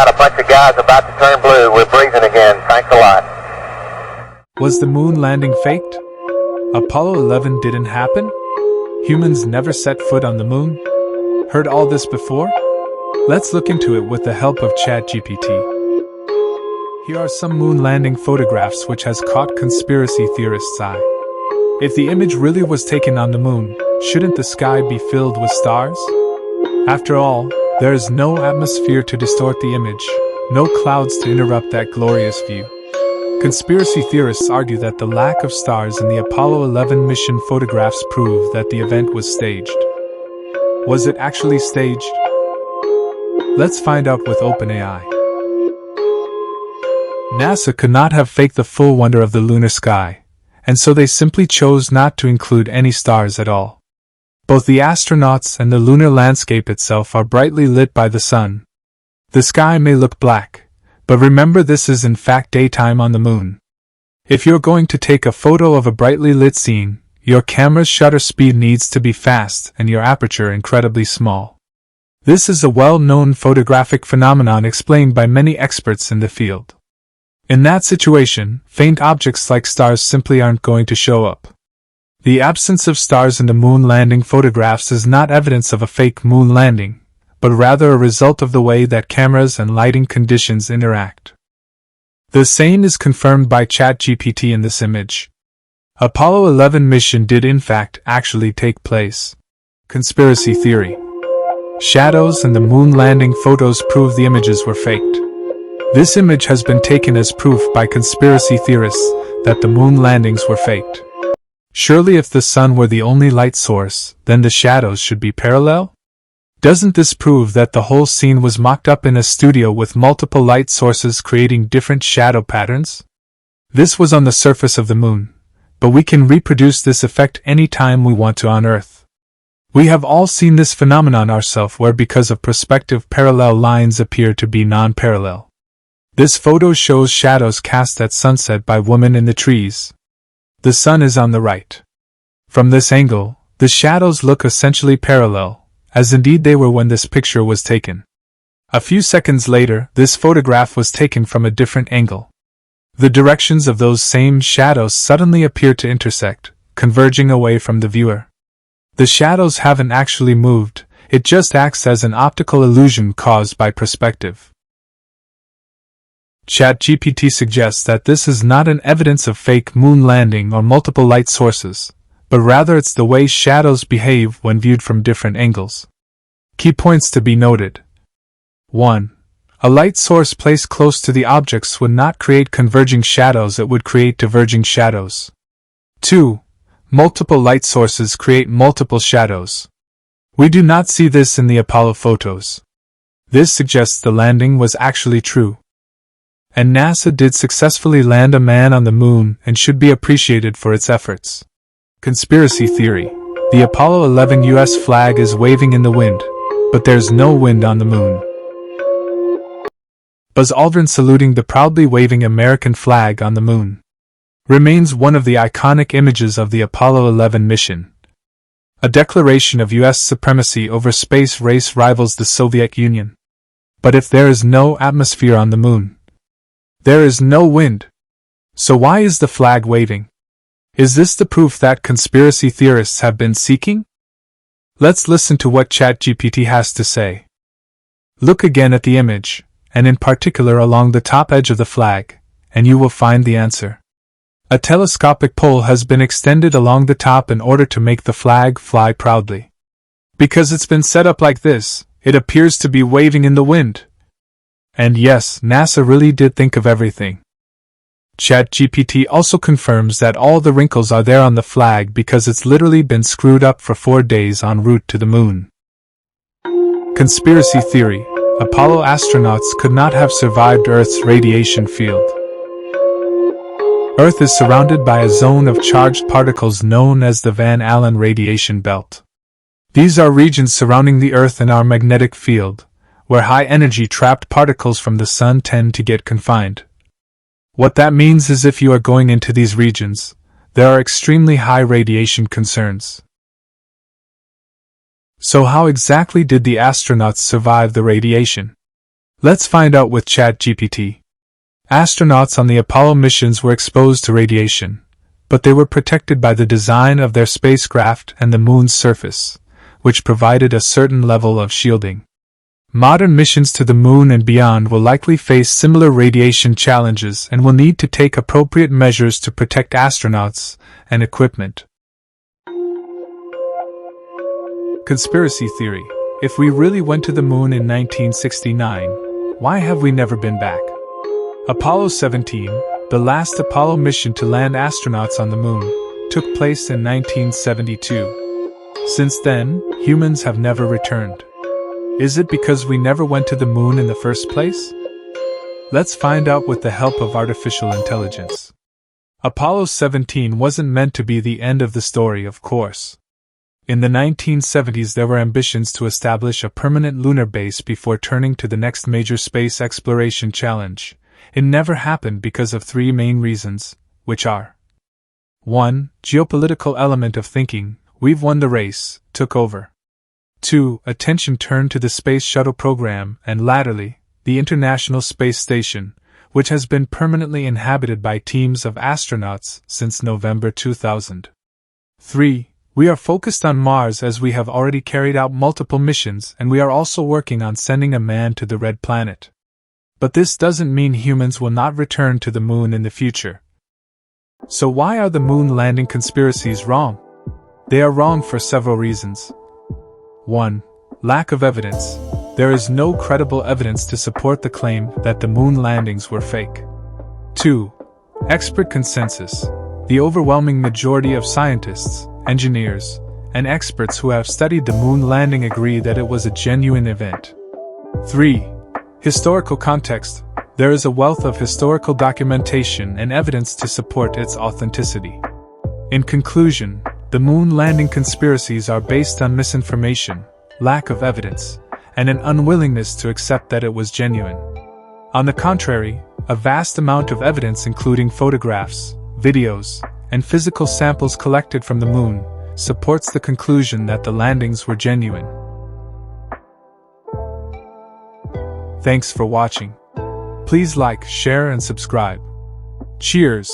got a bunch of guys about to turn blue. We're breathing again. Thanks a lot. Was the moon landing faked? Apollo 11 didn't happen? Humans never set foot on the moon? Heard all this before? Let's look into it with the help of ChatGPT. Here are some moon landing photographs which has caught conspiracy theorists' eye. If the image really was taken on the moon, shouldn't the sky be filled with stars? After all, there is no atmosphere to distort the image, no clouds to interrupt that glorious view. Conspiracy theorists argue that the lack of stars in the Apollo 11 mission photographs prove that the event was staged. Was it actually staged? Let's find out with OpenAI. NASA could not have faked the full wonder of the lunar sky, and so they simply chose not to include any stars at all. Both the astronauts and the lunar landscape itself are brightly lit by the sun. The sky may look black, but remember this is in fact daytime on the moon. If you're going to take a photo of a brightly lit scene, your camera's shutter speed needs to be fast and your aperture incredibly small. This is a well-known photographic phenomenon explained by many experts in the field. In that situation, faint objects like stars simply aren't going to show up. The absence of stars in the moon landing photographs is not evidence of a fake moon landing, but rather a result of the way that cameras and lighting conditions interact. The same is confirmed by ChatGPT in this image. Apollo 11 mission did in fact actually take place. Conspiracy theory. Shadows and the moon landing photos prove the images were faked. This image has been taken as proof by conspiracy theorists that the moon landings were faked. Surely if the sun were the only light source, then the shadows should be parallel? Doesn't this prove that the whole scene was mocked up in a studio with multiple light sources creating different shadow patterns? This was on the surface of the moon, but we can reproduce this effect any time we want to on Earth. We have all seen this phenomenon ourselves where because of perspective parallel lines appear to be non-parallel. This photo shows shadows cast at sunset by women in the trees. The sun is on the right. From this angle, the shadows look essentially parallel, as indeed they were when this picture was taken. A few seconds later, this photograph was taken from a different angle. The directions of those same shadows suddenly appear to intersect, converging away from the viewer. The shadows haven't actually moved, it just acts as an optical illusion caused by perspective. ChatGPT suggests that this is not an evidence of fake moon landing or multiple light sources, but rather it's the way shadows behave when viewed from different angles. Key points to be noted. 1. A light source placed close to the objects would not create converging shadows, it would create diverging shadows. 2. Multiple light sources create multiple shadows. We do not see this in the Apollo photos. This suggests the landing was actually true. And NASA did successfully land a man on the moon and should be appreciated for its efforts. Conspiracy theory. The Apollo 11 US flag is waving in the wind, but there's no wind on the moon. Buzz Aldrin saluting the proudly waving American flag on the moon remains one of the iconic images of the Apollo 11 mission. A declaration of US supremacy over space race rivals the Soviet Union. But if there is no atmosphere on the moon, there is no wind. So why is the flag waving? Is this the proof that conspiracy theorists have been seeking? Let's listen to what ChatGPT has to say. Look again at the image, and in particular along the top edge of the flag, and you will find the answer. A telescopic pole has been extended along the top in order to make the flag fly proudly. Because it's been set up like this, it appears to be waving in the wind. And yes, NASA really did think of everything. ChatGPT also confirms that all the wrinkles are there on the flag because it's literally been screwed up for 4 days en route to the moon. Conspiracy theory. Apollo astronauts could not have survived Earth's radiation field. Earth is surrounded by a zone of charged particles known as the Van Allen radiation belt. These are regions surrounding the Earth and our magnetic field, where high-energy trapped particles from the Sun tend to get confined. What that means is if you are going into these regions, there are extremely high radiation concerns. So how exactly did the astronauts survive the radiation? Let's find out with GPT. Astronauts on the Apollo missions were exposed to radiation, but they were protected by the design of their spacecraft and the moon's surface, which provided a certain level of shielding. Modern missions to the moon and beyond will likely face similar radiation challenges and will need to take appropriate measures to protect astronauts and equipment. Conspiracy theory. If we really went to the moon in 1969, why have we never been back? Apollo 17, the last Apollo mission to land astronauts on the moon, took place in 1972. Since then, humans have never returned. Is it because we never went to the moon in the first place? Let's find out with the help of artificial intelligence. Apollo 17 wasn't meant to be the end of the story, of course. In the 1970s, there were ambitions to establish a permanent lunar base before turning to the next major space exploration challenge. It never happened because of three main reasons, which are: 1. Geopolitical element of thinking, we've won the race, took over. 2. Attention turned to the Space Shuttle program, and latterly, the International Space Station, which has been permanently inhabited by teams of astronauts since November 2000. 3. We are focused on Mars as we have already carried out multiple missions, and we are also working on sending a man to the Red Planet. But this doesn't mean humans will not return to the moon in the future. So why are the moon landing conspiracies wrong? They are wrong for several reasons. 1. Lack of evidence. There is no credible evidence to support the claim that the moon landings were fake. 2. Expert consensus. The overwhelming majority of scientists, engineers, and experts who have studied the moon landing agree that it was a genuine event. 3. Historical context. There is a wealth of historical documentation and evidence to support its authenticity. In conclusion, the moon landing conspiracies are based on misinformation, lack of evidence, and an unwillingness to accept that it was genuine. On the contrary, a vast amount of evidence, including photographs, videos, and physical samples collected from the moon, supports the conclusion that the landings were genuine. Thanks for watching. Please like, share, and subscribe. Cheers!